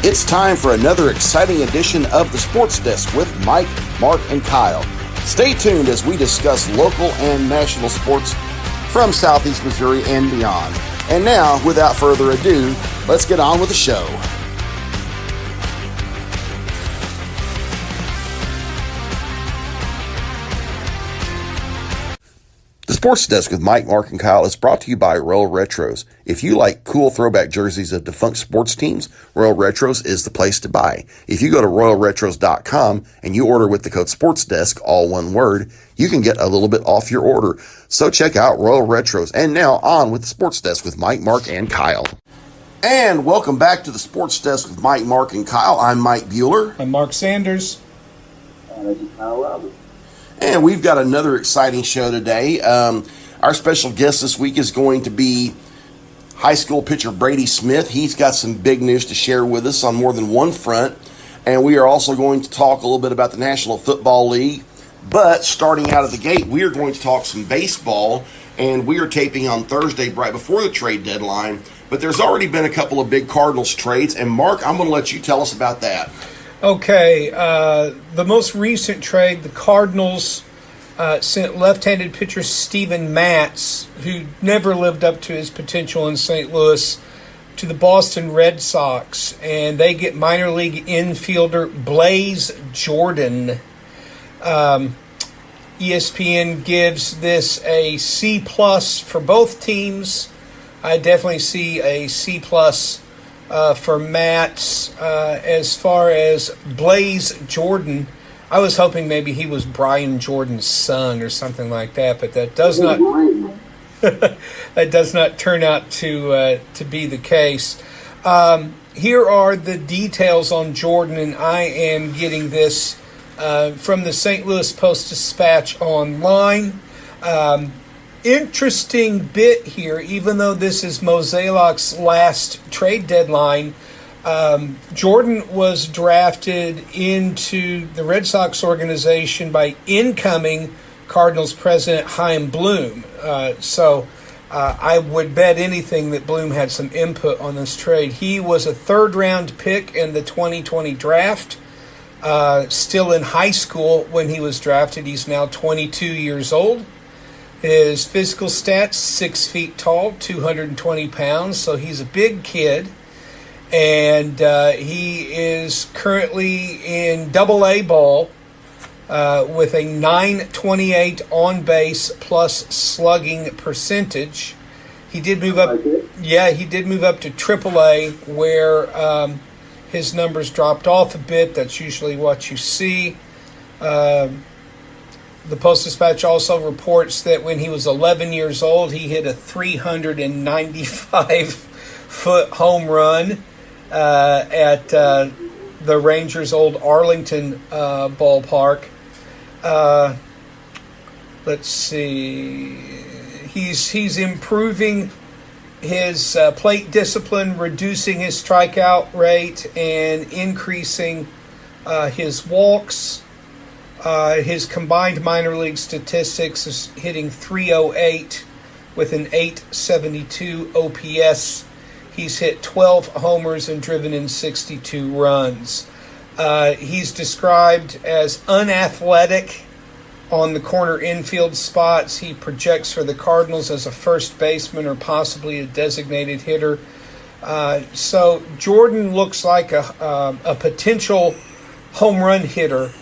It's time for another exciting edition of the Sports Desk with Mike, Mark, and Kyle. Stay tuned as we discuss local and national sports from Southeast Missouri and beyond. And now, without further ado, let's get on with the show. The Sports Desk with Mike, Mark, and Kyle is brought to you by Royal Retros. If you like cool throwback jerseys of defunct sports teams, Royal Retros is the place to buy. If you go to royalretros.com and you order with the code SPORTSDESK, all one word, you can get a little bit off your order. So check out Royal Retros. And now on with the Sports Desk with Mike, Mark, and Kyle. And welcome back to the Sports Desk with Mike, Mark, and Kyle. I'm Mike Bueller. I'm Mark Sanders. And this is Kyle Roberts. And we've got another exciting show today. Our special guest this week is going to be high school pitcher Brady Smith. He's got some big news to share with us on more than one front. And we are also going to talk a little bit about the National Football League. But starting out of the gate, we are going to talk some baseball. And we are taping on Thursday right before the trade deadline. But there's already been a couple of big Cardinals trades. And Mark, I'm going to let you tell us about that. Okay, the most recent trade, the Cardinals sent left-handed pitcher Steven Matz, who never lived up to his potential in St. Louis, to the Boston Red Sox, and they get minor league infielder Blaze Jordan. ESPN gives this a C+ for both teams. I definitely see a C+ for Matt's. As far as Blaze Jordan, I was hoping maybe he was Brian Jordan's son or something like that, but that does not that does not turn out to be the case. Here are the details on Jordan, and I am getting this from the St. Louis Post-Dispatch online. Interesting bit here, even though this is Mozeliak's last trade deadline. Jordan was drafted into the Red Sox organization by incoming Cardinals president Chaim Bloom. So I would bet anything that Bloom had some input on this trade. He was a third-round pick in the 2020 draft, still in high school when he was drafted. He's now 22 years old. His physical stats, 6 feet tall, 220 pounds, so he's a big kid. And he is currently in Double-A ball with a .928 on-base plus slugging percentage. He did move up. Yeah, he did move up to Triple-A, where his numbers dropped off a bit. That's usually what you see. The Post-Dispatch also reports that when he was 11 years old, he hit a 395-foot home run at the Rangers' old Arlington ballpark. Let's see. He's improving his plate discipline, reducing his strikeout rate, and increasing his walks. His combined minor league statistics is hitting .308 with an .872 OPS. He's hit 12 homers and driven in 62 runs. He's described as unathletic on the corner infield spots. He projects for the Cardinals as a first baseman or possibly a designated hitter. So Jordan looks like a potential home run hitter.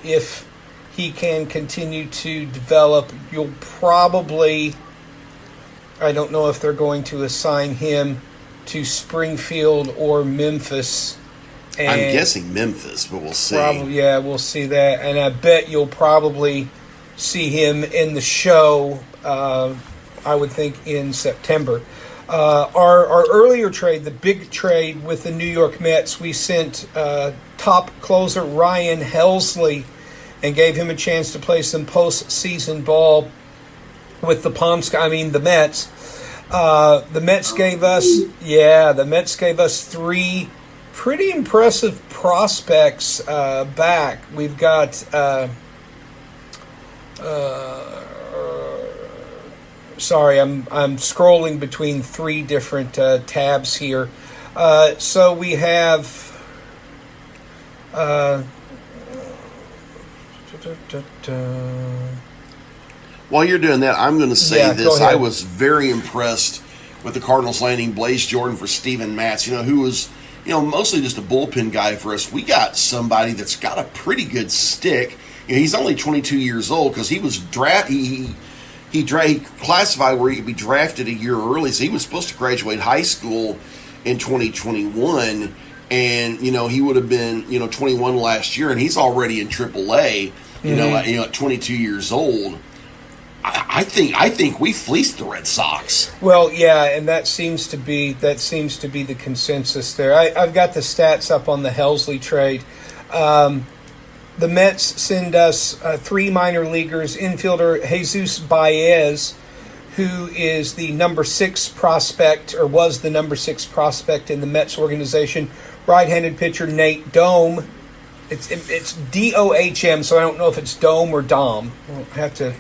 If he can continue to develop, you'll probably, I don't know if they're going to assign him to Springfield or Memphis. And I'm guessing Memphis, but we'll see. Yeah, we'll see that. And I bet you'll probably see him in the show, I would think, in September. Our earlier trade, the big trade with the New York Mets, we sent top closer Ryan Helsley and gave him a chance to play some postseason ball with the Mets. The Mets gave us three pretty impressive prospects back. We've got sorry, I'm scrolling between three different tabs here. So we have. While you're doing that, I'm going to say Yeah, go this. ahead. I was very impressed with the Cardinals landing Blaze Jordan for Steven Matz, who was, mostly just a bullpen guy for us. We got somebody that's got a pretty good stick. He's only 22 years old because he was he classified where he could be drafted a year early, so he was supposed to graduate high school in 2021, and he would have been 21 last year, and he's already in AAA. At 22 years old. I think we fleeced the Red Sox. Well, yeah, and that seems to be the consensus there. I've got the stats up on the Helsley trade. The Mets send us 3 minor leaguers: infielder Jesus Baez, who is the number 6 prospect, or was the number 6 prospect in the Mets organization. Right-handed pitcher Nate Dome. It's D-O-H-M, so I don't know if it's Dome or Dom. We'll have to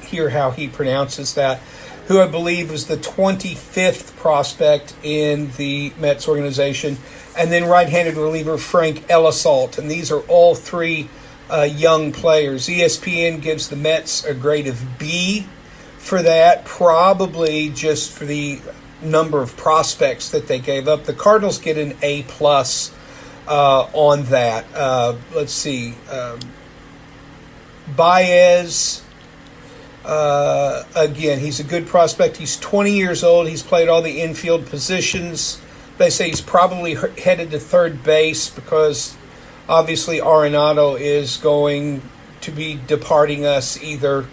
hear how he pronounces that. Who I believe was the 25th prospect in the Mets organization. And then right-handed reliever Frank Ellisalt. And these are all 3 young players. ESPN gives the Mets a grade of B for that, probably just for the number of prospects that they gave up. The Cardinals get an A+. On that. Let's see. Baez, again, he's a good prospect. He's 20 years old. He's played all the infield positions. They say he's probably headed to third base because obviously Arenado is going to be departing us either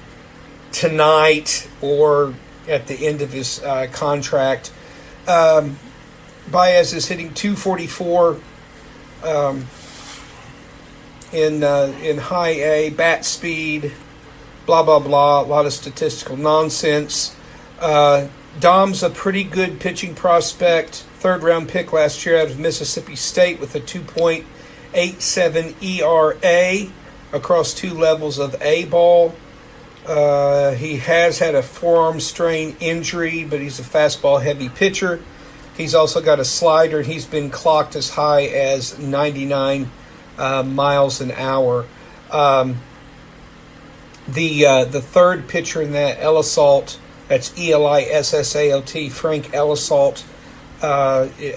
tonight or at the end of his contract. Baez is hitting .244 in high A, bat speed, blah, blah, blah, a lot of statistical nonsense. Dom's a pretty good pitching prospect, 3rd-round pick last year out of Mississippi State with a 2.87 ERA across 2 levels of A-ball. He has had a forearm strain injury, but he's a fastball-heavy pitcher. He's also got a slider, and he's been clocked as high as 99 miles an hour. The third pitcher in that, Ellisalt, that's Elissalt, Frank Ellisalt,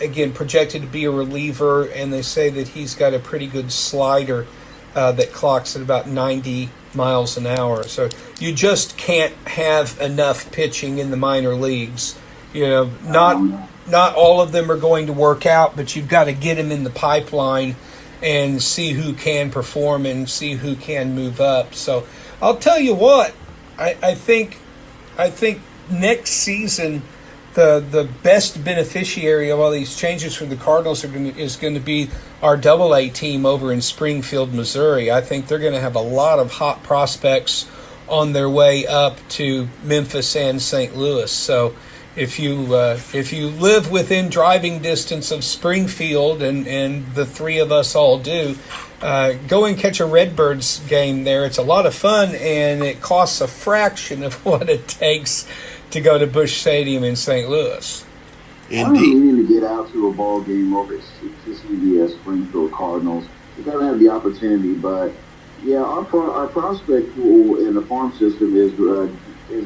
again, projected to be a reliever, and they say that he's got a pretty good slider that clocks at about 90 miles an hour. So you just can't have enough pitching in the minor leagues. Not all of them are going to work out, but you've got to get them in the pipeline and see who can perform and see who can move up. So I'll tell you what, I think next season the best beneficiary of all these changes for the Cardinals is going to be our AA team over in Springfield, Missouri. I think they're going to have a lot of hot prospects on their way up to Memphis and St. Louis. So if you live within driving distance of Springfield, and the 3 of us all do, go and catch a Redbirds game there. It's a lot of fun, and it costs a fraction of what it takes to go to Busch Stadium in St. Louis. I'm meaning to get out to a ball game over to see the Springfield Cardinals. We haven't had the opportunity, but yeah, our prospect pool in the farm system is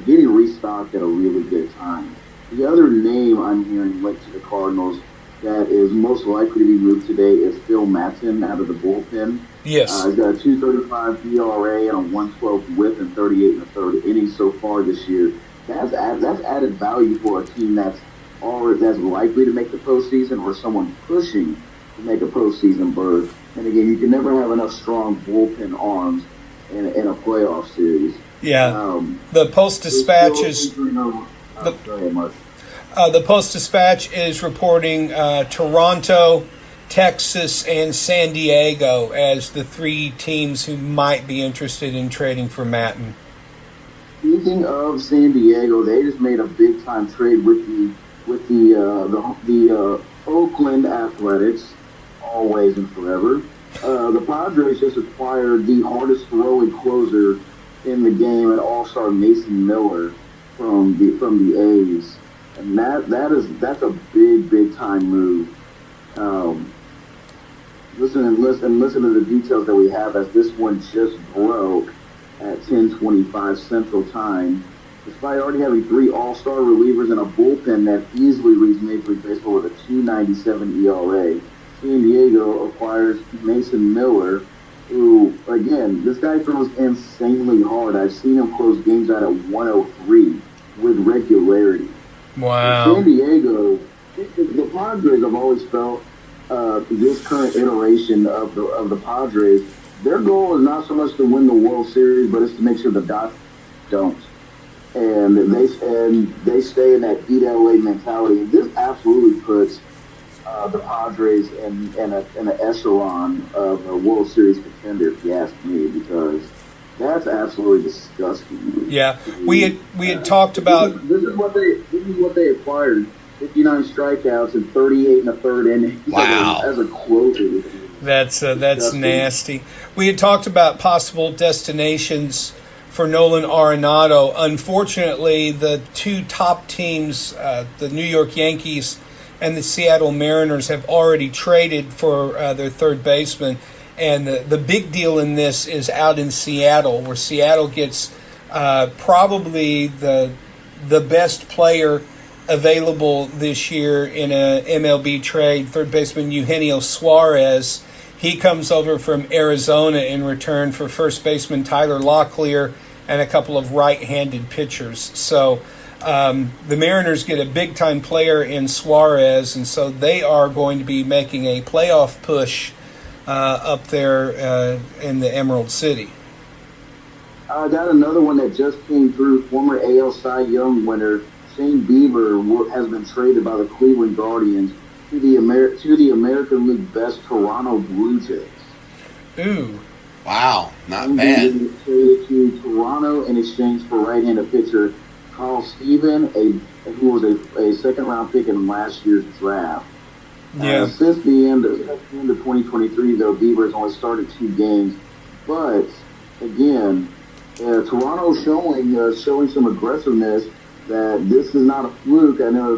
getting restocked at a really good time. The other name I'm hearing linked to the Cardinals that is most likely to be moved today is Phil Maton out of the bullpen. Yes. He's got a 2.35 ERA and a 1.12 WHIP in 38 and a third innings so far this year. That's added value for a team that's likely to make the postseason or someone pushing to make a postseason berth. And again, you can never have enough strong bullpen arms in a playoff series. Yeah. The Post-Dispatch is... Go ahead, Mark. The Post-Dispatch is reporting Toronto, Texas, and San Diego as the 3 teams who might be interested in trading for Maton. Speaking of San Diego, they just made a big time trade with the Oakland Athletics, always and forever. The Padres just acquired the hardest throwing closer in the game, an all-star Mason Miller from the A's, and that's a big time move Um, listen to the details that we have as this one just broke at 10:25 Central Time. Despite already having three All-Star relievers and a bullpen that easily leads Major League Baseball with a 2.97 ERA, San Diego acquires Mason Miller, who again, this guy throws insanely hard. I've seen him close games out at 103 with regularity. And San Wow. Diego, the Padres have always felt this current iteration of the Padres, their goal is not so much to win the World Series, but it's to make sure the Dodgers don't, and they stay in that beat LA mentality. And this absolutely puts the Padres in an echelon of a World Series contender, if you ask me, because that's absolutely disgusting. Yeah, we had talked about. This is what they acquired. 59 strikeouts and 38 in the third inning Wow. as a closer. That's nasty. We had talked about possible destinations for Nolan Arenado. Unfortunately, the two top teams, the New York Yankees and the Seattle Mariners, have already traded for their third baseman. And the big deal in this is out in Seattle, where Seattle gets probably the best player available this year in a MLB trade, third baseman Eugenio Suarez. He comes over from Arizona in return for first baseman Tyler Locklear and a couple of right-handed pitchers. So the Mariners get a big-time player in Suarez, and so they are going to be making a playoff push up there in the Emerald City. I got another one that just came through. Former AL Cy Young winner Shane Bieber has been traded by the Cleveland Guardians to the American League best Toronto Blue Jays. Ooh. Wow, not Shane bad. Bieber was traded to Toronto in exchange for right-handed pitcher Carl Steven, who was a second-round pick in last year's draft. Yeah. Since the end of 2023, though, Bieber has only started 2 games. But again, Toronto showing some aggressiveness. That this is not a fluke. I know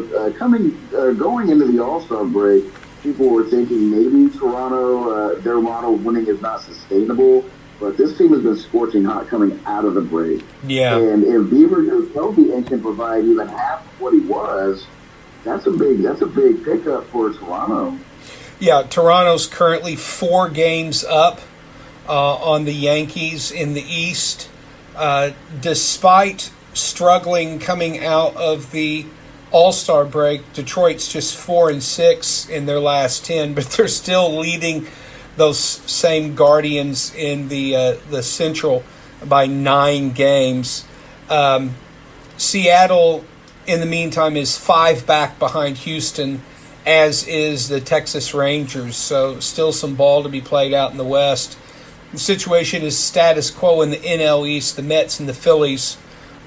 going into the All-Star break, people were thinking maybe Toronto, their model of winning is not sustainable. But this team has been scorching hot coming out of the break. Yeah. And if Bieber goes healthy and can provide even half of what he was, that's a big pickup for Toronto. Yeah, Toronto's currently 4 games up on the Yankees in the East. Despite struggling coming out of the All-Star break, Detroit's just 4-6 in their last 10, but they're still leading those same Guardians in the Central by 9 games. Seattle, in the meantime, is 5 back behind Houston, as is the Texas Rangers. So still some ball to be played out in the West. The situation is status quo in the NL East. The Mets and the Phillies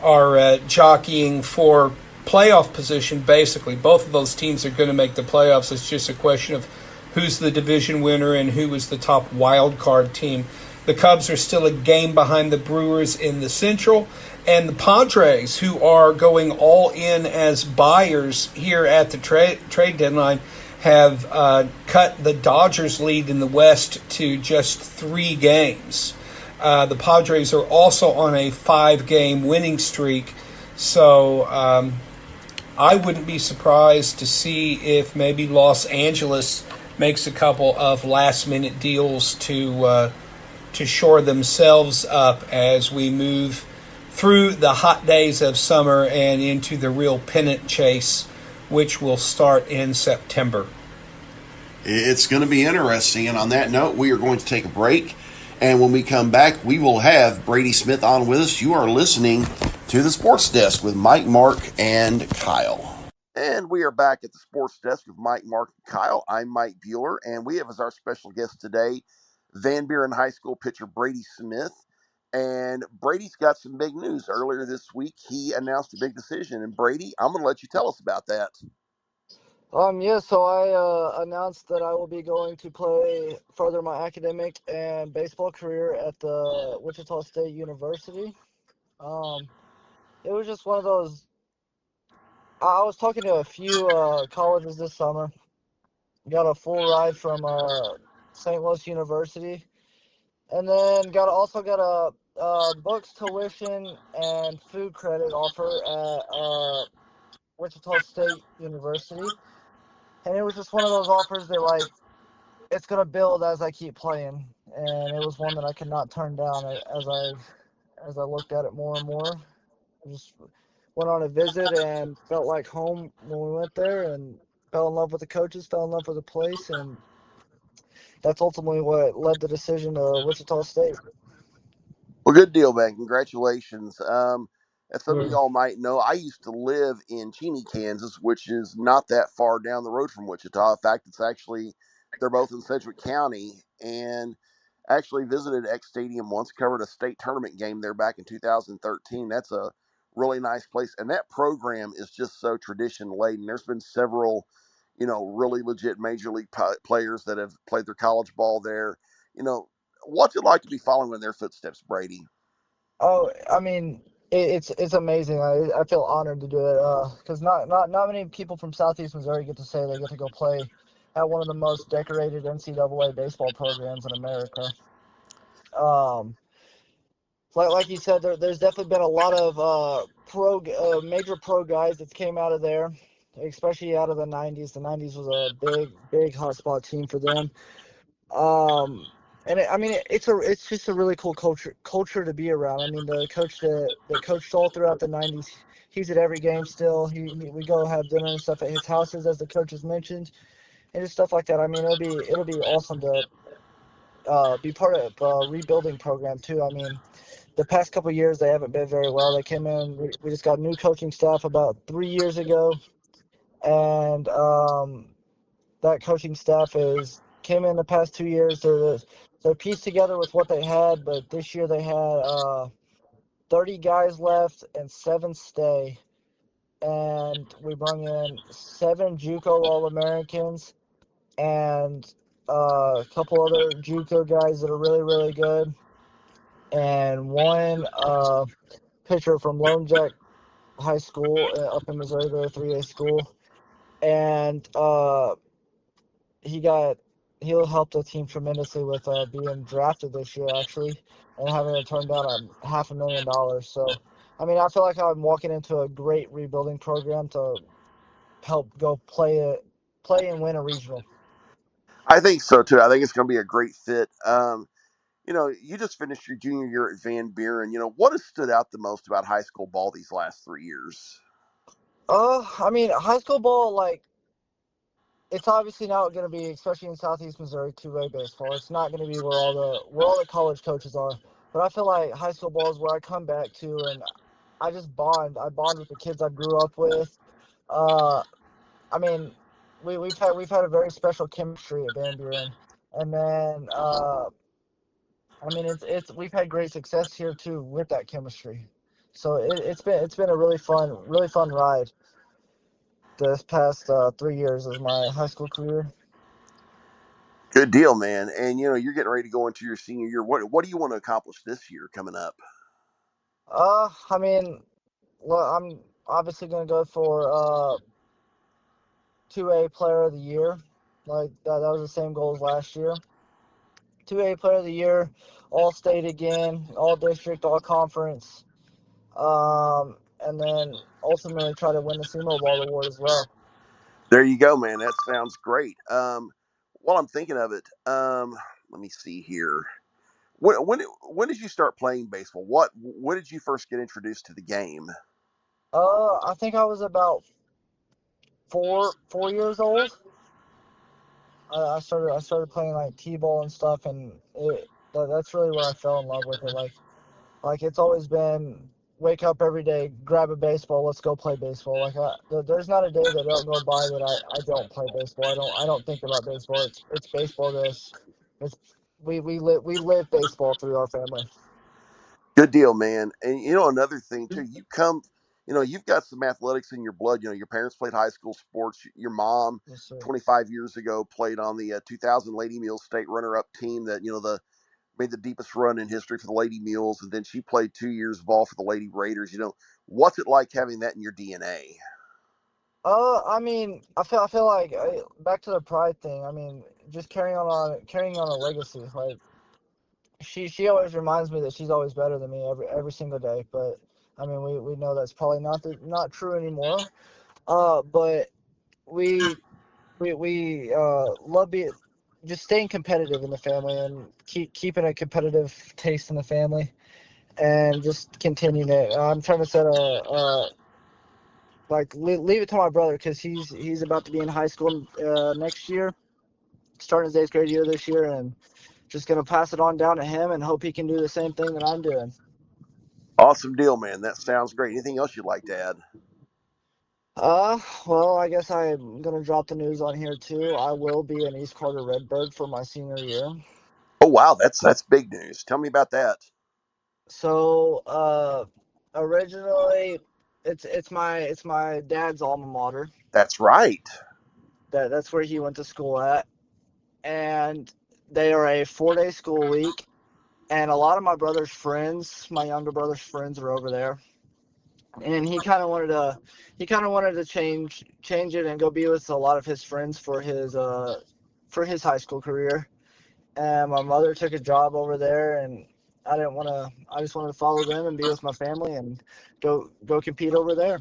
are jockeying for playoff position, basically. Both of those teams are going to make the playoffs. It's just a question of who's the division winner and who is the top wild card team. The Cubs are still a game behind the Brewers in the Central, and the Padres, who are going all in as buyers here at the trade deadline, have cut the Dodgers' lead in the West to just 3 games. The Padres are also on a 5-game winning streak, so I wouldn't be surprised to see if maybe Los Angeles makes a couple of last-minute deals to shore themselves up as we move through the hot days of summer and into the real pennant chase, which will start in September. It's going to be interesting. And on that note, we are going to take a break. And when we come back, we will have Brady Smith on with us. You are listening to the Sports Desk with Mike, Mark, and Kyle. And we are back at the Sports Desk with Mike, Mark, and Kyle. I'm Mike Bueller, and we have as our special guest today Van Buren High School pitcher Brady Smith. And Brady's got some big news. Earlier this week, he announced a big decision. And Brady, I'm going to let you tell us about that. Yeah, so I announced that I will be going to play further my academic and baseball career at the Wichita State University. It was just one of those. I was talking to a few colleges this summer, got a full ride from St. Louis University, and then got a books, tuition, and food credit offer at Wichita State University, and it was just one of those offers that like it's gonna build as I keep playing, and it was one that I could not turn down as I looked at it more and more. I just went on a visit and felt like home when we went there, and fell in love with the coaches, fell in love with the place, and that's ultimately what led the decision to Wichita State. Well, good deal, man. Congratulations. As some of Yeah. y'all might know, I used to live in Cheney, Kansas, which is not that far down the road from Wichita. In fact, they're both in Sedgwick County, and actually visited X Stadium once, covered a state tournament game there back in 2013. That's a really nice place, and that program is just so tradition laden. There's been several, really legit major league players that have played their college ball there. You know, what's it like to be following in their footsteps, Brady? Oh, I mean, it's amazing. I feel honored to do it because not many people from Southeast Missouri get to say they get to go play at one of the most decorated NCAA baseball programs in America. Um, like you said, there's definitely been a lot of major pro guys that came out of there, especially out of the '90s. The '90s was a big hotspot team for them. Um, and I mean, it's just a really cool culture to be around. I mean, the coach that coached all throughout the '90s, he's at every game still. We go have dinner and stuff at his houses, as the coach has mentioned, and just stuff like that. I mean, it'll be awesome to be part of a rebuilding program too. I mean, the past couple of years they haven't been very well. They came in. We just got new coaching staff about 3 years ago, and that coaching staff is came in the past 2 years. They're pieced together with what they had, but this year they had 30 guys left and 7 stay, and we brought in 7 JUCO All-Americans and a couple other JUCO guys that are really good, and one pitcher from Lone Jack High School up in Missouri, their 3A school, and he got he'll help the team tremendously with being drafted this year actually, and having to turn down $500,000. So, I mean, I feel like I'm walking into a great rebuilding program to help go play and win a regional. I think so too. I think it's going to be a great fit. You just finished your junior year at Van Buren. What has stood out the most about high school ball these last 3 years? I mean, high school ball, like, it's obviously not going to be, especially in Southeast Missouri, two-way baseball. It's not going to be where all the college coaches are. But I feel like high school ball is where I come back to, and I just bond. I bond with the kids I grew up with. Uh, I mean, we've had a very special chemistry at Van Buren, and then I mean it's we've had great success here too with that chemistry. So it's been a really fun ride this past 3 years of my high school career. Good deal, man. And you're getting ready to go into your senior year. What do you want to accomplish this year coming up? I mean, well, I'm obviously gonna go for 2A Player of the Year. Like that was the same goal as last year. 2A Player of the Year, all state again, all district, all conference, and then ultimately try to win the SEMO Ball Award as well. There you go, man. That sounds great. While I'm thinking of it, let me see here. When did you start playing baseball? When did you first get introduced to the game? I think I was about 4 years old. I started playing like t-ball and stuff, and that's really where I fell in love with it. Like it's always been wake up every day, grab a baseball, let's go play baseball. Like there's not a day that don't go by that I don't play baseball. I don't think about baseball. It's baseball to us. It's we live baseball through our family. Good deal, man. And another thing too, you've got some athletics in your blood. Your parents played high school sports. Your mom, Yes, sir. 25 years ago, played on the 2000 Lady Mules state runner-up team that the made the deepest run in history for the Lady Mules, and then she played 2 years ball for the Lady Raiders. What's it like having that in your DNA? I mean, I feel like back to the pride thing. I mean, just carrying on a legacy. Like she always reminds me that she's always better than me every single day. But I mean, we know that's probably not true anymore. But we we love being just staying competitive in the family and keeping a competitive taste in the family and just continuing it. I'm trying to set leave it to my brother because he's about to be in high school next year, starting his 8th grade year this year, and just gonna pass it on down to him and hope he can do the same thing that I'm doing. Awesome deal, man. That sounds great. Anything else you'd like to add? Well, I guess I'm gonna drop the news on here too. I will be an East Carter Redbird for my senior year. Oh wow, that's big news. Tell me about that. So, originally, it's my dad's alma mater. That's right. That's where he went to school at, and they are a 4-day school week. And a lot of my brother's friends, my younger brother's friends, are over there. And he kind of wanted to change it and go be with a lot of his friends for his high school career. And my mother took a job over there, and I just wanted to follow them and be with my family and go compete over there.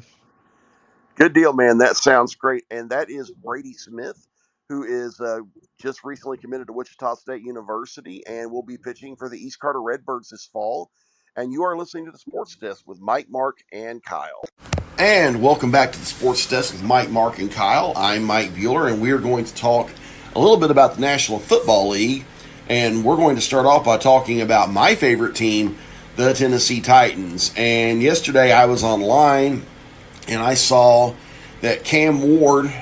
Good deal, man. That sounds great. And that is Brady Smith, who is just recently committed to Wichita State University and will be pitching for the East Carter Redbirds this fall. And you are listening to the Sports Desk with Mike, Mark, and Kyle. And welcome back to the Sports Desk with Mike, Mark, and Kyle. I'm Mike Bueller, and we're going to talk a little bit about the National Football League. And we're going to start off by talking about my favorite team, the Tennessee Titans. And yesterday I was online and I saw that Cam Ward,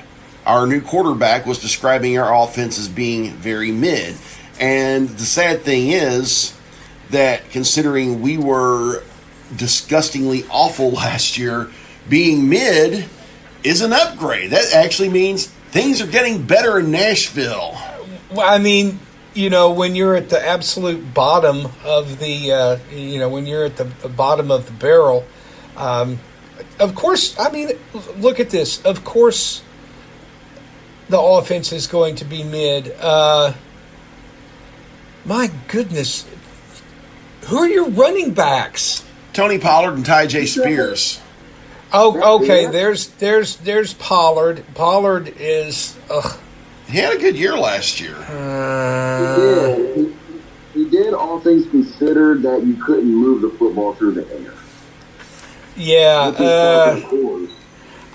our new quarterback, was describing our offense as being very mid. And the sad thing is that considering we were disgustingly awful last year, being mid is an upgrade. That actually means things are getting better in Nashville. Well, I mean, when you're at the absolute bottom of when you're at the bottom of the barrel, of course, I mean, look at this. Of course, the offense is going to be mid. My goodness. Who are your running backs? Tony Pollard and Ty J. Spears. Oh, okay. There's Pollard. Pollard is. He had a good year last year. He did. He did, all things considered, that you couldn't move the football through the air. Yeah.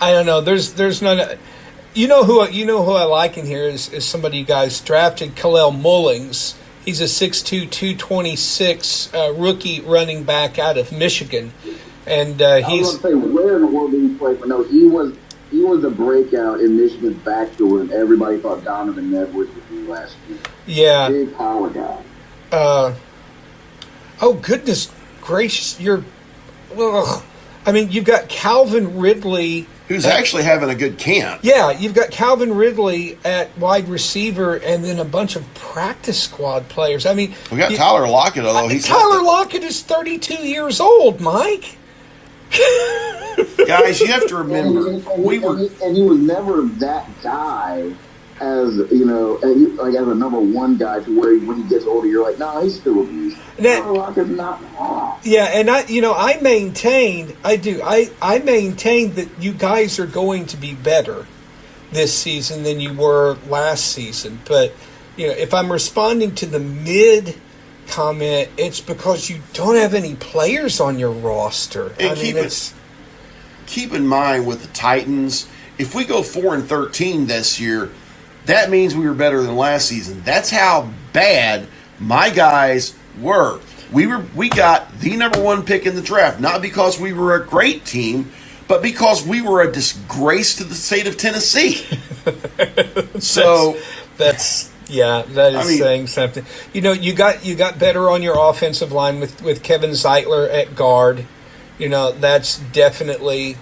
I don't know. There's none. You know who I like in here is somebody you guys drafted, Khalil Mullings. He's a 6'2", 226 rookie running back out of Michigan, and he's. I was going to say, where in the world did he play? But no, he was a breakout in Michigan's backfield, and everybody thought Donovan Edwards would be last year. Yeah. Big power guy. Oh goodness gracious! I mean, you've got Calvin Ridley, who's actually having a good camp. Yeah, you've got Calvin Ridley at wide receiver, and then a bunch of practice squad players. I mean, we got Tyler Lockett, although Tyler Lockett is 32 years old, Mike. Guys, you have to remember, and he was never that guy as as a number one guy to where when he gets older, you're like, no, he's still abused. Tyler Lockett's not off. Yeah, and I maintained that you guys are going to be better this season than you were last season. But if I'm responding to the mid comment, it's because you don't have any players on your roster. And keep in mind with the Titans, if we go 4-13 this year, that means we were better than last season. That's how bad my guys were. We got the number one pick in the draft, not because we were a great team, but because we were a disgrace to the state of Tennessee. So that is saying something. You got better on your offensive line with Kevin Zeitler at guard. That's definitely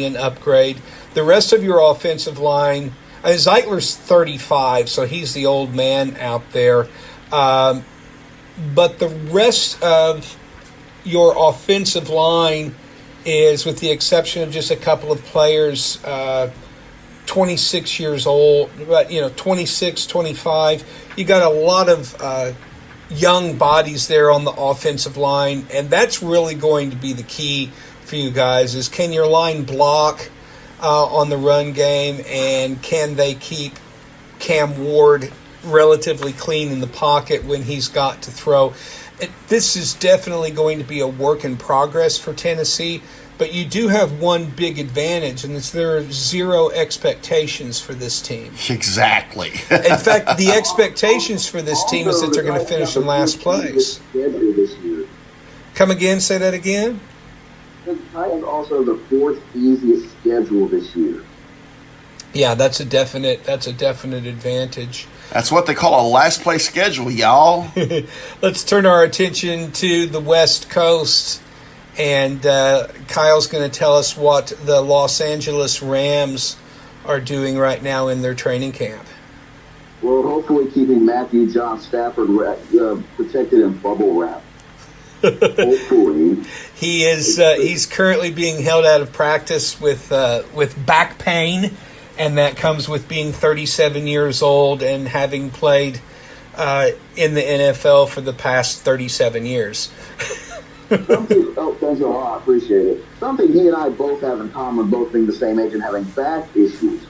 an upgrade. The rest of your offensive line, Zeitler's 35, so he's the old man out there. But the rest of your offensive line is, with the exception of just a couple of players, 26 years old, but 26, 25. You got a lot of young bodies there on the offensive line, and that's really going to be the key for you guys. Is can your line block on the run game, and can they keep Cam Ward relatively clean in the pocket when he's got to throw? This is definitely going to be a work in progress for Tennessee, but you do have one big advantage, and it's there are zero expectations for this team. Exactly. In fact, the expectations for this team is that they're going to finish in last place. Come again, say that again? The Titans also the fourth easiest schedule this year. Yeah, that's a definite advantage. That's what they call a last place schedule, y'all. Let's turn our attention to the West Coast, and Kyle's going to tell us what the Los Angeles Rams are doing right now in their training camp. Well, hopefully keeping Matthew John Stafford protected in bubble wrap. Hopefully. He's currently being held out of practice with back pain, and that comes with being 37 years old and having played in the NFL for the past 37 years. Thanks a lot. I appreciate it. Something he and I both have in common, both being the same age and having back issues.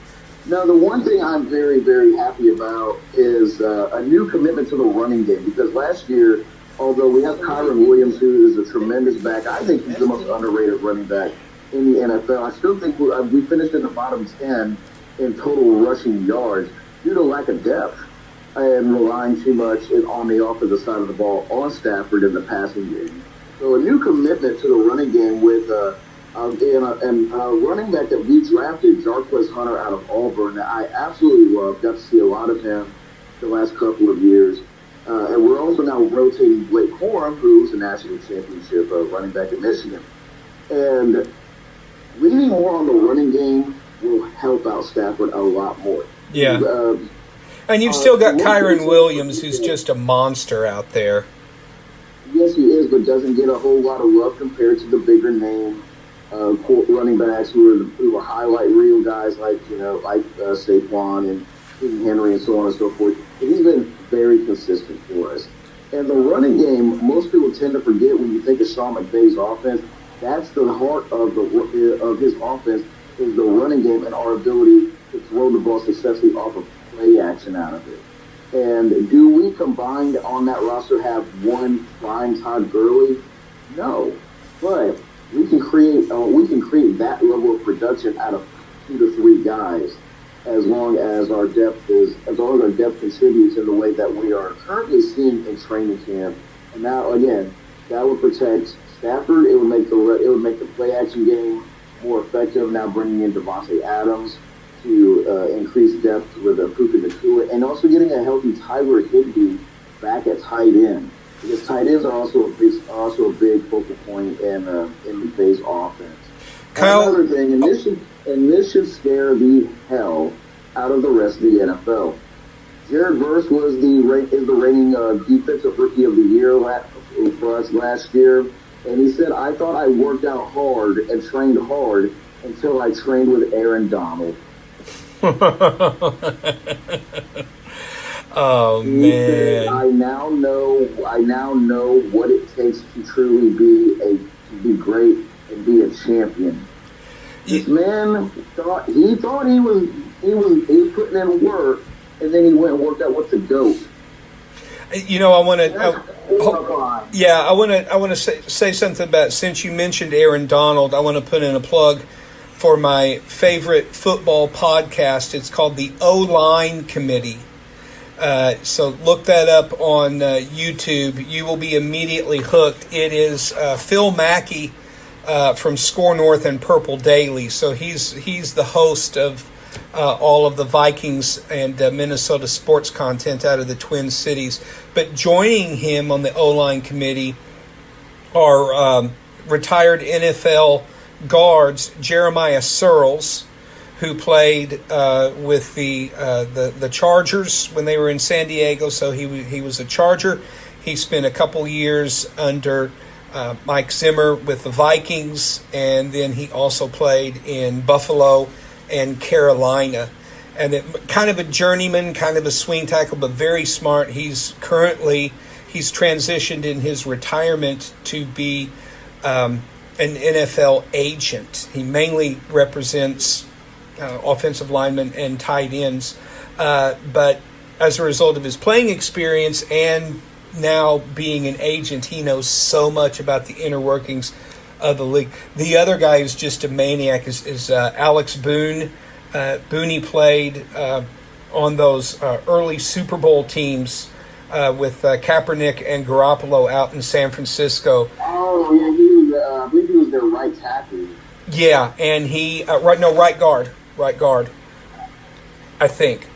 Now, the one thing I'm very, very happy about is a new commitment to the running game, because last year, although we have Kyron Williams, who is a tremendous back, I think he's the most underrated running back in the NFL. I still think we finished in the bottom 10 in total rushing yards due to lack of depth and relying too much on the offensive side of the ball on Stafford in the passing game. So a new commitment to the running game with a running back that we drafted, Jarquez Hunter, out of Auburn, that I absolutely love. Got to see a lot of him the last couple of years. And we're also now rotating Blake Corum, who's a national championship running back in Michigan. And leaning more on the running game will help out Stafford a lot more. Yeah. And you've still got Kyron Williams, who's just a monster out there. Yes, he is, but doesn't get a whole lot of love compared to the bigger name running backs who are highlight reel guys like Saquon and King Henry and so on and so forth. But he's been very consistent for us. And the running game, most people tend to forget when you think of Sean McVay's offense. That's the heart of his offense, is the running game and our ability to throw the ball successfully off of play action out of it. And do we combined on that roster have one prime Todd Gurley? No, but we can create that level of production out of 2 to 3 guys, as long as our depth contributes in the way that we are currently seeing in training camp. And now again, that would protect Stafford. It would make the play action game more effective. Now bringing in Devontae Adams to increase depth with Puka Nacua, and also getting a healthy Tyler Higbee back at tight end, because tight ends are also a big focal point in McVay's offense. Kyle, another thing, and this should scare the hell out of the rest of the NFL. Jared Verse is the reigning defensive rookie of the year for us last year, and he said, "I thought I worked out hard and trained hard until I trained with Aaron Donald." Oh man! I now know what it takes to truly be great and be a champion. This man thought he was putting in work, and then he went and worked out with the GOAT. I want to say something about, since you mentioned Aaron Donald, I want to put in a plug for my favorite football podcast. It's called the O-Line Committee. So look that up on YouTube. You will be immediately hooked. It is Phil Mackey from Score North and Purple Daily. So he's the host of all of the Vikings and Minnesota sports content out of the Twin Cities. But joining him on the O-Line Committee are retired NFL guards Jeremiah Searles, who played with the Chargers when they were in San Diego. So he was a Charger. He spent a couple years under Mike Zimmer with the Vikings, and then he also played in Buffalo and Carolina. And kind of a journeyman, kind of a swing tackle, but very smart. He's transitioned in his retirement to be an NFL agent. He mainly represents offensive linemen and tight ends, but as a result of his playing experience and now being an agent, he knows so much about the inner workings of the league. The other guy who's just a maniac is Alex Boone. Booney played on those early Super Bowl teams with Kaepernick and Garoppolo out in San Francisco. Oh, yeah, I believe he was their right tackle. Yeah, and right guard, I think.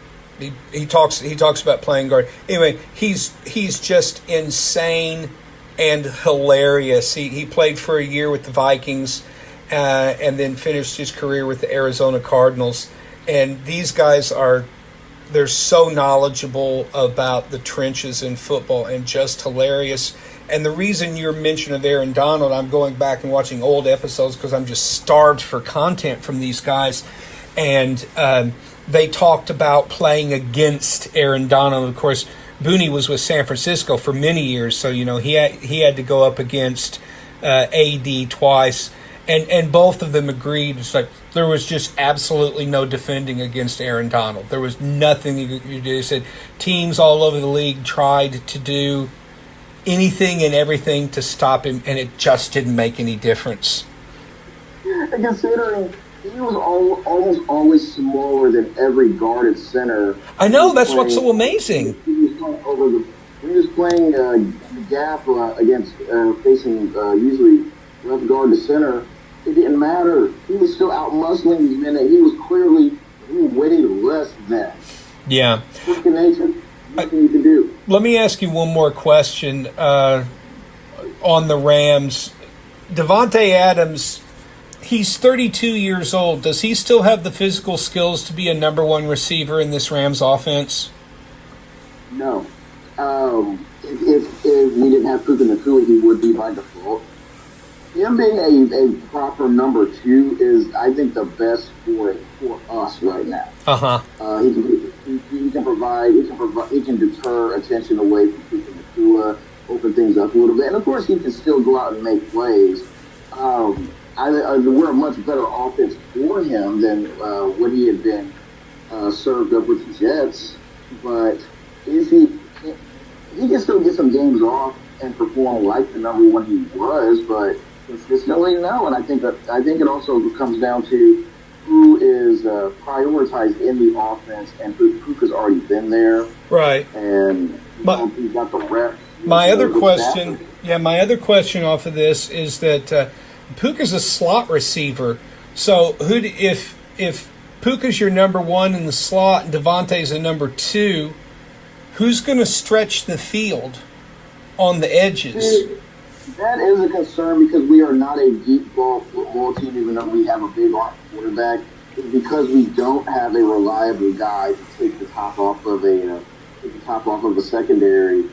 He talks about playing guard. Anyway, he's just insane and hilarious. He played for a year with the Vikings and then finished his career with the Arizona Cardinals. And these guys they're so knowledgeable about the trenches in football and just hilarious. And the reason you're mention of Aaron Donald, I'm going back and watching old episodes because I'm just starved for content from these guys. And they talked about playing against Aaron Donald. Of course, Booney was with San Francisco for many years, so he had to go up against AD twice, and both of them agreed. It's like there was just absolutely no defending against Aaron Donald. There was nothing you could do. They said teams all over the league tried to do anything and everything to stop him, and it just didn't make any difference. And considering he was almost always smaller than every guarded center. I know, that's what's so amazing. He was playing the gap against facing usually left guard to center. It didn't matter. He was still out muscling these men. He was weighing less than. Yeah. Freaking nature. Nothing you can do. Let me ask you one more question on the Rams. Davante Adams, he's 32 years old. Does he still have the physical skills to be a number one receiver in this Rams offense? No. If we didn't have Puka Nacua, he would be by default. Him being a proper number two is, I think, the best for us right now. He can deter attention away from Puka Nacua, open things up a little bit, and of course he can still go out and make plays. We're a much better offense for him than when he had been served up with the Jets. But he can still get some games off and perform like the number one he was, but consistently no. And I think it also comes down to who is prioritized in the offense, and Puka's already been there, right? And he's got the rep. My other question off of this is that Puka's a slot receiver. So if Puka's your number one in the slot and Davante's a number two, who's going to stretch the field on the edges? That is a concern because we are not a deep ball football team, even though we have a big arm quarterback. It's because we don't have a reliable guy to take the top off of a secondary.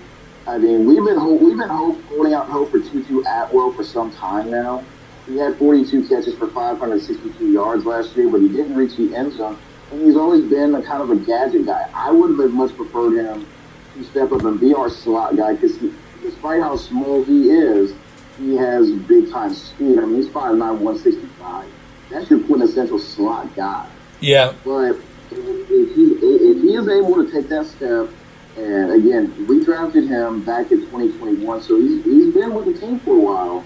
I mean, we've been holding out hope for Tutu Atwell for some time now. He had 42 catches for 562 yards last year, but he didn't reach the end zone. And he's always been a kind of a gadget guy. I would have much preferred him to step up and be our slot guy because despite how small he is, he has big-time speed. I mean, he's 5'9", 165. That's your quintessential slot guy. Yeah. But if he is able to take that step, and again, we drafted him back in 2021, so he's been with the team for a while.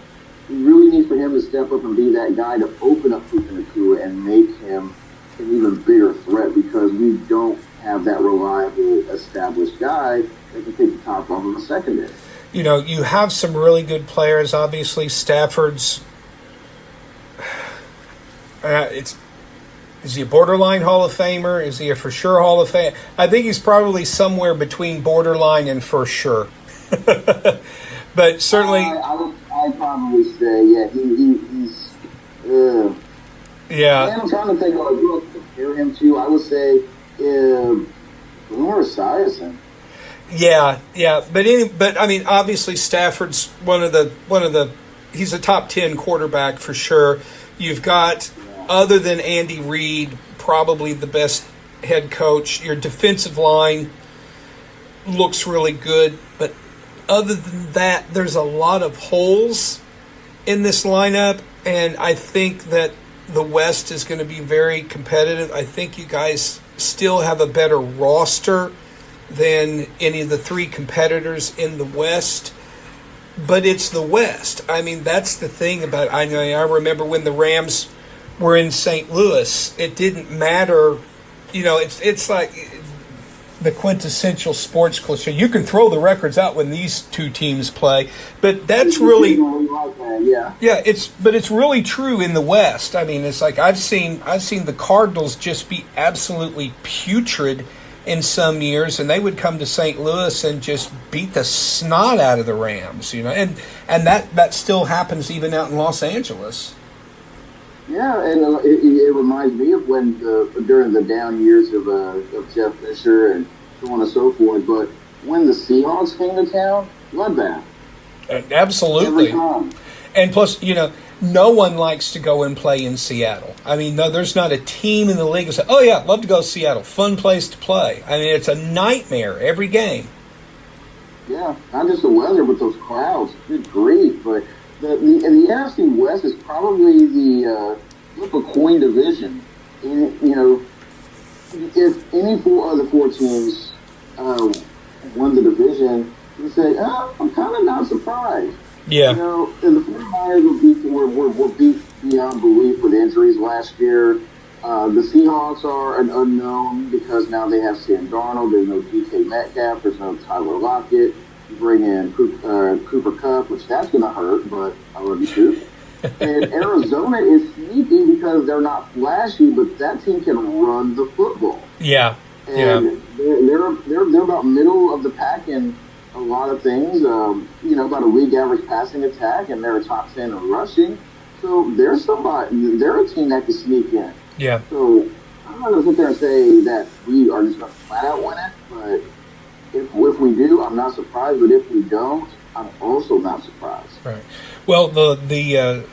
We really need for him to step up and be that guy to open up Puka Nacua and make him an even bigger threat because we don't have that reliable, established guy that can take the top off of the secondary. You know, you have some really good players. Obviously, Stafford's. Is he a borderline Hall of Famer? Is he a for sure Hall of Famer? I think he's probably somewhere between borderline and for sure. But certainly, I'd probably say, yeah, he's. Yeah. Man, I'm trying to think of who to compare him to. I would say, Boomer Esiason. Yeah, but I mean, obviously Stafford's one of the he's a top 10 quarterback for sure. You've got, other than Andy Reid, probably the best head coach. Your defensive line looks really good, but other than that, there's a lot of holes in this lineup, and I think that the West is going to be very competitive. I think you guys still have a better roster than any of the three competitors in the West, but it's the West. I mean, that's the thing about, I remember when the Rams were in St. Louis, it didn't matter, it's like the quintessential sports cliche. You can throw the records out when these two teams play, but that's really, it's really true in the West. I mean, it's like I've seen the Cardinals just be absolutely putrid in some years, and they would come to St. Louis and just beat the snot out of the Rams, and that still happens even out in Los Angeles. Yeah, and it reminds me of when during the down years of Jeff Fisher and so on and so forth. But when the Seahawks came to town, bloodbath. Absolutely. Every time. And plus, no one likes to go and play in Seattle. I mean, no, there's not a team in the league that says, "Oh yeah, I'd love to go to Seattle. Fun place to play." I mean, it's a nightmare every game. Yeah, not just the weather, but those crowds. Good grief! But the NFC West is probably the flip a coin division. And, if any four other four teams won the division, you say, I'm kind of not surprised. Yeah. And the 49ers were beat beyond belief with injuries last year. The Seahawks are an unknown because now they have Sam Darnold. There's no DK Metcalf. There's no Tyler Lockett. You bring in Cooper Kupp, which that's going to hurt, but I love you too. And Arizona is sneaky because they're not flashy, but that team can run the football. Yeah. And they're about middle of the pack in a lot of things. About a league average passing attack, and they're a top 10 in rushing. So they're a team that can sneak in. Yeah. So I'm not going to sit there and say that we are just going to flat out win it, but if we do, I'm not surprised. But if we don't, I'm also not surprised. Right. Well, the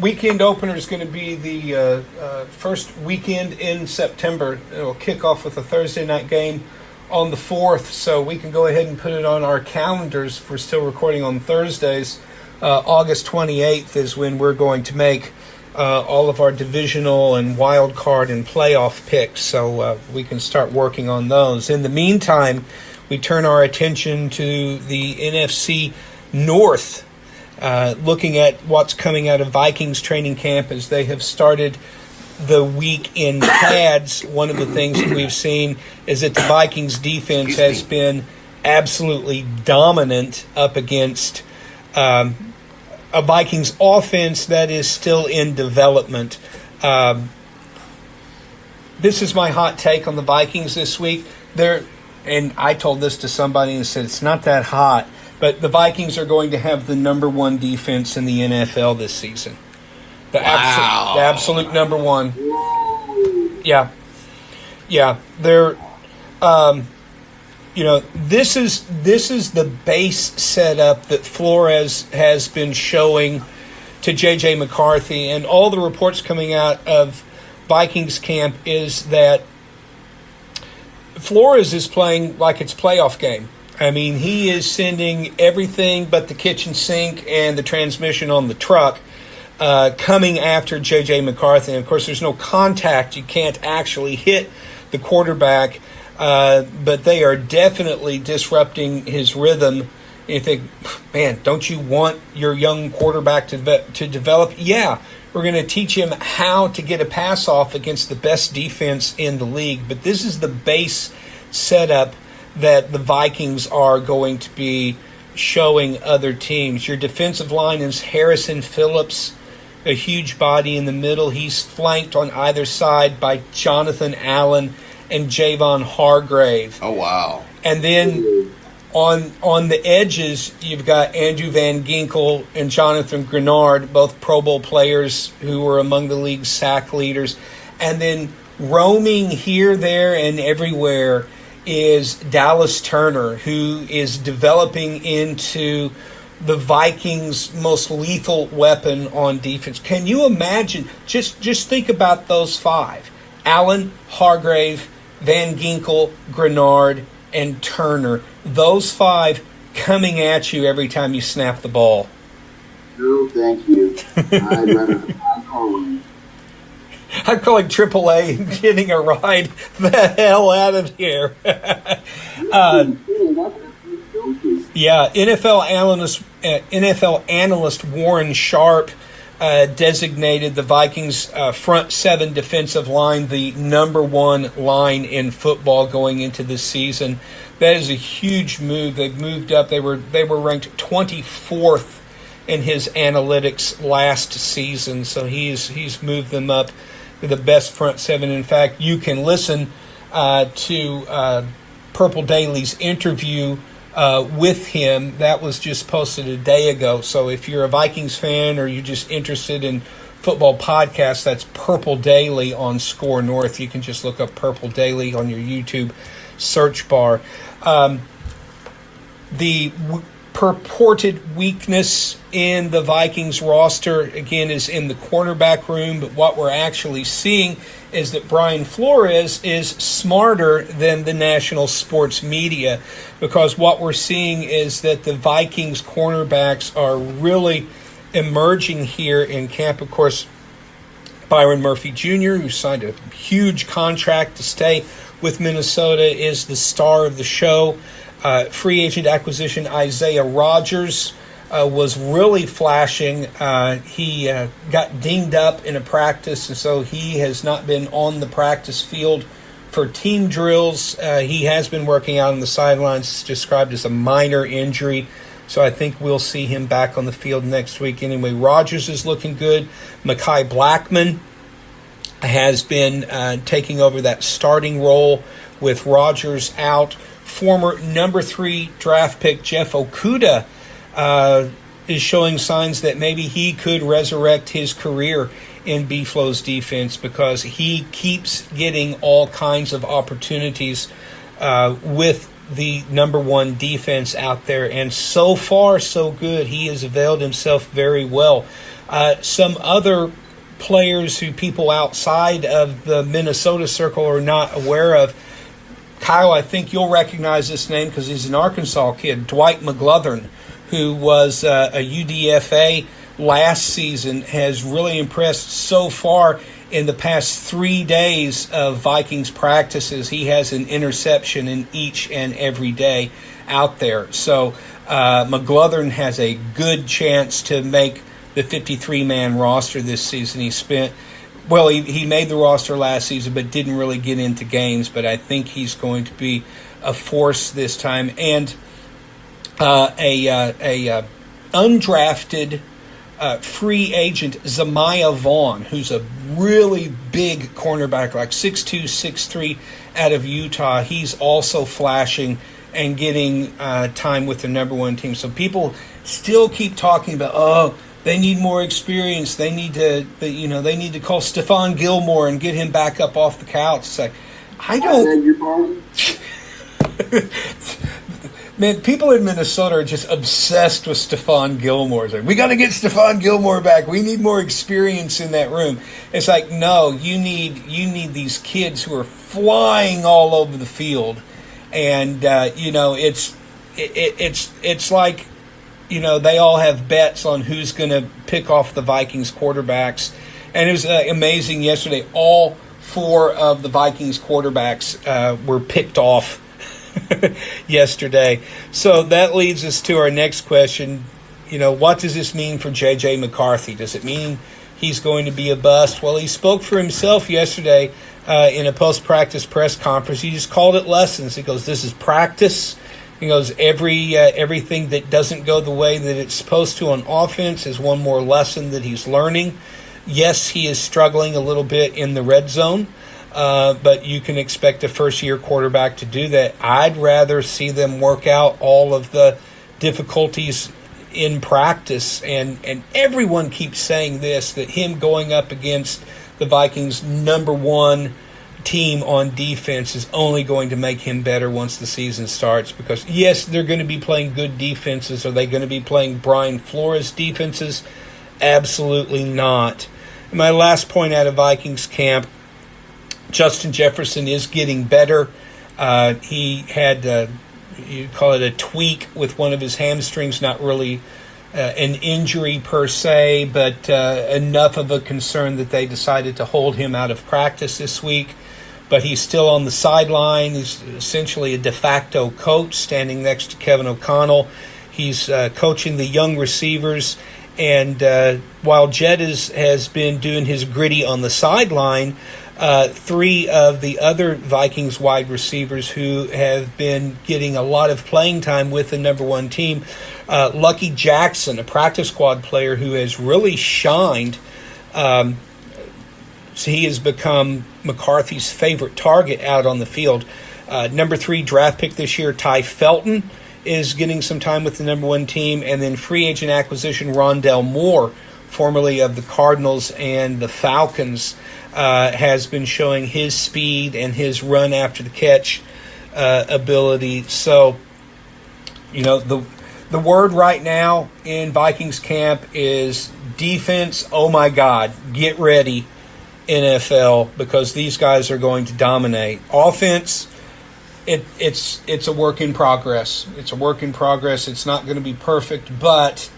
weekend opener is going to be the first weekend in September. It'll kick off with a Thursday night game on the 4th, so we can go ahead and put it on our calendars. If we're still recording on Thursdays. August 28th is when we're going to make all of our divisional and wild card and playoff picks, so we can start working on those. In the meantime, we turn our attention to the NFC North, looking at what's coming out of Vikings training camp as they have started the week in pads. One of the things that we've seen is that the Vikings defense has been absolutely dominant up against a Vikings offense that is still in development. This is my hot take on the Vikings this week. And I told this to somebody and said it's not that hot, but the Vikings are going to have the number one defense in the NFL this season. The absolute number one. Yeah. They're, this is the base setup that Flores has been showing to J.J. McCarthy, and all the reports coming out of Vikings camp is that Flores is playing like it's playoff game. I mean, he is sending everything but the kitchen sink and the transmission on the truck coming after J.J. McCarthy. And, of course, there's no contact. You can't actually hit the quarterback, but they are definitely disrupting his rhythm. And you think, man, don't you want your young quarterback to develop? Yeah, we're going to teach him how to get a pass off against the best defense in the league. But this is the base setup that the Vikings are going to be showing other teams. Your defensive line is Harrison Phillips, a huge body in the middle. He's flanked on either side by Jonathan Allen and Javon Hargrave. Oh, wow. And then on the edges, you've got Andrew Van Ginkel and Jonathan Grenard, both Pro Bowl players who were among the league's sack leaders. And then roaming here, there, and everywhere is Dallas Turner, who is developing into the Vikings' most lethal weapon on defense. Can you imagine? Just think about those five: Allen, Hargrave, Van Ginkel, Grenard, and Turner. Those five coming at you every time you snap the ball. No, thank you. I'm calling. I'm calling AAA and getting a ride the hell out of here. Yeah, NFL analyst Warren Sharp designated the Vikings' front seven defensive line the number one line in football going into this season. That is a huge move. They've moved up. They were ranked 24th in his analytics last season, so he's moved them up to the best front seven. In fact, you can listen to Purple Daily's interview with him. That was just posted a day ago. So if you're a Vikings fan or you're just interested in football podcasts, that's Purple Daily on Score North. You can just look up Purple Daily on your YouTube search bar. The purported weakness in the Vikings roster, again, is in the cornerback room, but what we're actually seeing is that Brian Flores is smarter than the national sports media, because what we're seeing is that the Vikings cornerbacks are really emerging here in camp. Of course, Byron Murphy Jr., who signed a huge contract to stay with Minnesota, is the star of the show. Free agent acquisition Isaiah Rodgers was really flashing. He got dinged up in a practice, and so he has not been on the practice field for team drills. He has been working out on the sidelines. It's described as a minor injury, so I think we'll see him back on the field next week. Anyway, Rodgers is looking good. Mekhi Blackmon has been taking over that starting role with Rodgers out. Former number 3 draft pick Jeff Okudah is showing signs that maybe he could resurrect his career in B-Flow's defense, because he keeps getting all kinds of opportunities with the number 1 defense out there. And so far, so good. He has availed himself very well. Some other players who people outside of the Minnesota circle are not aware of. Kyle, I think you'll recognize this name because he's an Arkansas kid, Dwight McGlothern, who was a UDFA last season, has really impressed so far in the past 3 days of Vikings practices. He has an interception in each and every day out there. So McGlothern has a good chance to make the 53-man roster this season. He made the roster last season but didn't really get into games, but I think he's going to be a force this time. And a undrafted free agent, Zamiah Vaughn, who's a really big cornerback, like 6'2", 6'3", out of Utah. He's also flashing and getting time with the number 1 team. So people still keep talking about, they need more experience. They need to call Stephon Gilmore and get him back up off the couch. It's like, I don't. Man, people in Minnesota are just obsessed with Stephon Gilmore. It's like, we got to get Stephon Gilmore back. We need more experience in that room. It's like, no, you need these kids who are flying all over the field, and it's like, they all have bets on who's going to pick off the Vikings quarterbacks. And it was amazing yesterday. All 4 of the Vikings quarterbacks were picked off yesterday. So that leads us to our next question. What does this mean for J.J. McCarthy? Does it mean he's going to be a bust? Well, he spoke for himself yesterday in a post-practice press conference. He just called it lessons. He goes, this is practice. He goes, everything that doesn't go the way that it's supposed to on offense is one more lesson that he's learning. Yes, he is struggling a little bit in the red zone, but you can expect a first-year quarterback to do that. I'd rather see them work out all of the difficulties in practice, and everyone keeps saying this, that him going up against the Vikings' number 1 team on defense is only going to make him better once the season starts, because yes, they're going to be playing good defenses. Are they going to be playing Brian Flores defenses? Absolutely not. And my last point out of Vikings camp, Justin Jefferson is getting better. He had, you call it a tweak with one of his hamstrings, not really an injury per se, but enough of a concern that they decided to hold him out of practice this week. But he's still on the sideline. He's essentially a de facto coach, standing next to Kevin O'Connell. He's coaching the young receivers. And while Jed has been doing his gritty on the sideline, three of the other Vikings wide receivers who have been getting a lot of playing time with the number one team, Lucky Jackson, a practice squad player who has really shined. So he has become McCarthy's favorite target out on the field. Number 3 draft pick this year, Ty Felton, is getting some time with the number one team. And then free agent acquisition Rondell Moore, formerly of the Cardinals and the Falcons, has been showing his speed and his run after the catch ability. So, you know, the word right now in Vikings camp is defense. Oh my God, get ready, NFL, because these guys are going to dominate. Offense, it's a work in progress. It's a work in progress. It's not going to be perfect, but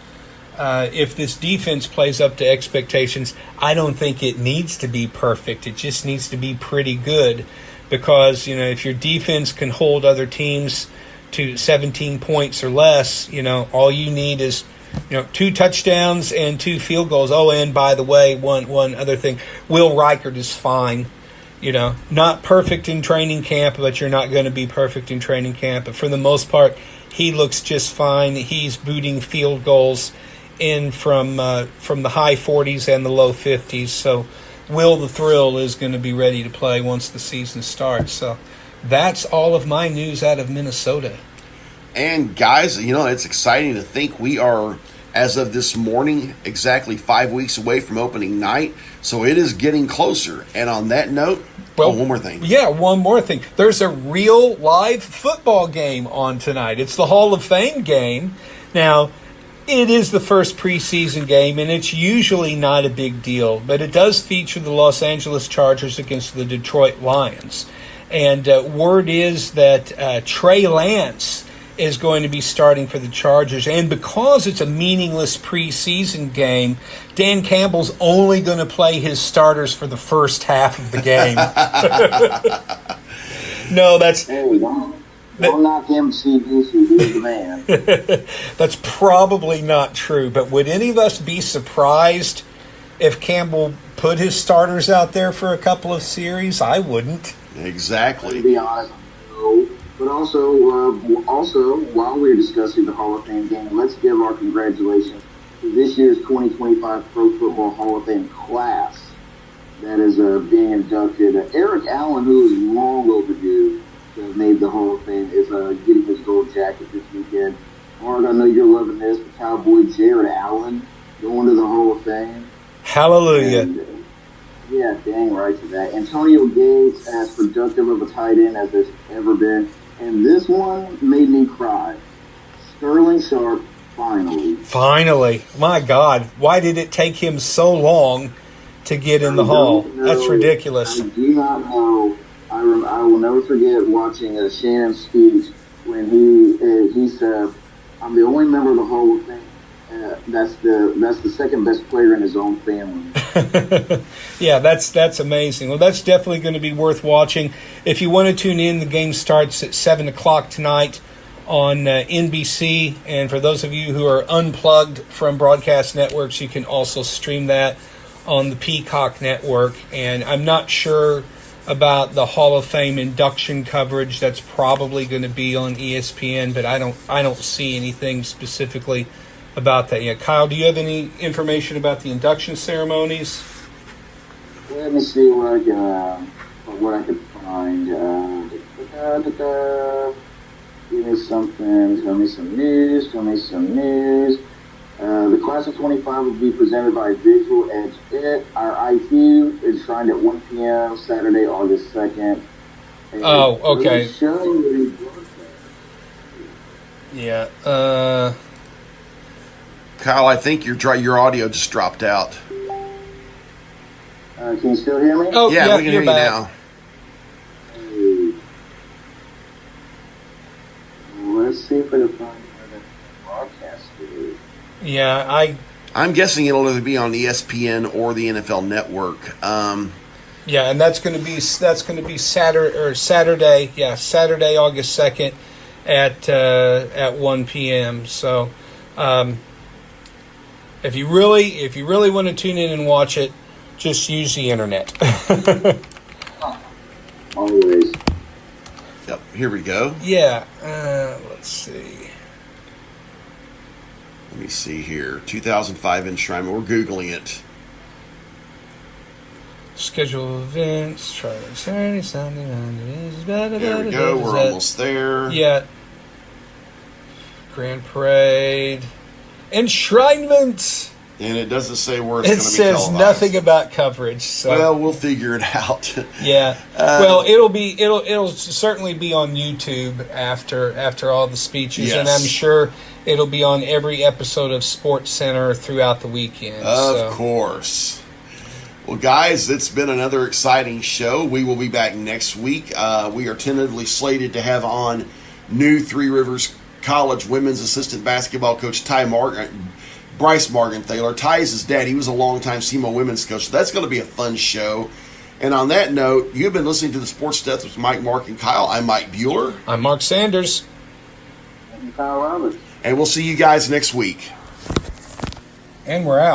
if this defense plays up to expectations, I don't think it needs to be perfect. It just needs to be pretty good, because, you know, if your defense can hold other teams to 17 points or less, you know, all you need is, you know, 2 touchdowns and 2 field goals. Oh, and by the way, one other thing, Will Reichert is fine. You know, not perfect in training camp, but you're not going to be perfect in training camp. But for the most part, he looks just fine. He's booting field goals in from the high 40s and the low 50s. So Will the Thrill is going to be ready to play once the season starts. So that's all of my news out of Minnesota. And guys, you know, it's exciting to think we are, as of this morning, exactly 5 weeks away from opening night. So it is getting closer. And on that note, one more thing. Yeah, one more thing. There's a real live football game on tonight. It's the Hall of Fame game. Now, it is the first preseason game, and it's usually not a big deal, but it does feature the Los Angeles Chargers against the Detroit Lions. And word is that Trey Lance is going to be starting for the Chargers. And because it's a meaningless preseason game, Dan Campbell's only going to play his starters for the first half of the game. No, that's... Hey, don't knock him, CDC. He's the man. That's probably not true. But would any of us be surprised if Campbell put his starters out there for a couple of series? I wouldn't. Exactly. To be honest, no. But also, while we're discussing the Hall of Fame game, let's give our congratulations to this year's 2025 Pro Football Hall of Fame class that is being inducted. Eric Allen, who is long overdue to have made the Hall of Fame, is getting his gold jacket this weekend. Mark, I know you're loving this. The Cowboy Jared Allen going to the Hall of Fame. Hallelujah. And, yeah, dang right to that. Antonio Gates, as productive of a tight end as there's ever been. And this one made me cry. Sterling Sharp, finally. Finally. My God. Why did it take him so long to get in the Hall? That's ridiculous. I do not know. I will never forget watching Shannon's speech when he said, I'm the only member of the Hall of Fame. That's the second best player in his own family. Yeah, that's amazing. Well, that's definitely going to be worth watching. If you want to tune in, the game starts at 7 o'clock tonight on NBC. And for those of you who are unplugged from broadcast networks, you can also stream that on the Peacock Network. And I'm not sure about the Hall of Fame induction coverage. That's probably going to be on ESPN, but I don't see anything specifically about that yet. Kyle, do you have any information about the induction ceremonies? Let me see what I can find. Give me something. Tell me some news. The class of 25 will be presented by Visual Edge Fit. Our IQ is enshrined at 1 p.m. Saturday, August 2nd. And Oh, okay. the show will be Yeah. Kyle, I think your audio just dropped out. can you still hear me? Oh, Yeah, yeah, we can hear you're you back. now. Let's see if I can find where the broadcast is. Yeah, I'm guessing it'll either be on ESPN or the NFL Network. yeah, and that's going to be Saturday. Yeah, Saturday, August 2nd at 1 p.m. So, if you really want to tune in and watch it, just use the internet. Always. Yep, here we go. Yeah. Let's see. Let me see here. 2005 enshrinement. We're Googling it. Schedule of events. Try Saturday, Sunday, Monday. There we go. We're almost there. Yeah. Grand Parade. Enshrinement. And it doesn't say where it's It going to be says televised. nothing about coverage. So. Well, we'll figure it out. Yeah. Well, it'll certainly be on YouTube after all the speeches, Yes. and I'm sure it'll be on every episode of Sports Center throughout the weekend. Of course. Well, guys, it's been another exciting show. We will be back next week. We are tentatively slated to have on new Three Rivers College women's assistant basketball coach Bryce Morgenthaler. Ty is his dad. He was a longtime SEMO women's coach. So that's going to be a fun show. And on that note, you've been listening to the Sports Death with Mike, Mark, and Kyle. I'm Mike Bueller. I'm Mark Sanders. And Kyle Roberts. And we'll see you guys next week. And we're out.